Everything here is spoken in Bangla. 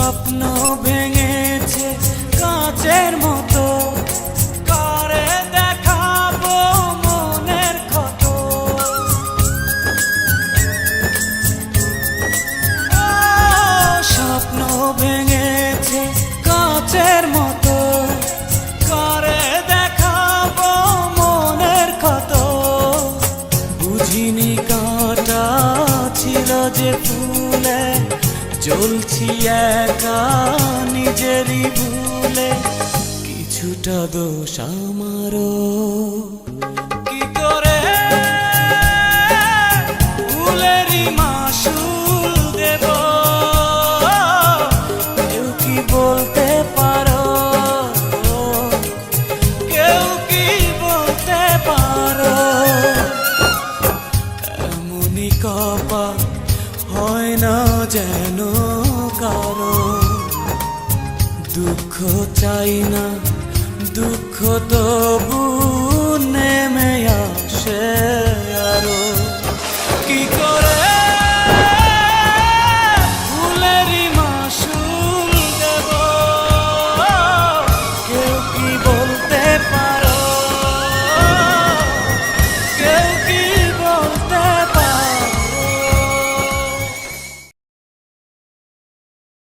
স্বপ্ন ভেঙেছে কাঁচের মতো, কারে দেখাবো মনের ক্ষত। স্বপ্ন ভেঙেছে কাঁচের মতো, কারে দেখাবো মনের ক্ষত। বুঝিনি কাঁটা ছিল যে ফুলে, জ্বলছি একা নিজেরই ভুলে। কিছুটা দোষ আমারও, কি করে ফুলেরই মাসুল দেব? কেউ কি বলতে পারো, কেউ কি বলতে পারো? এমনই কপাল হয় না যেন কারো। দুঃখ চাই না, দুঃখ তবু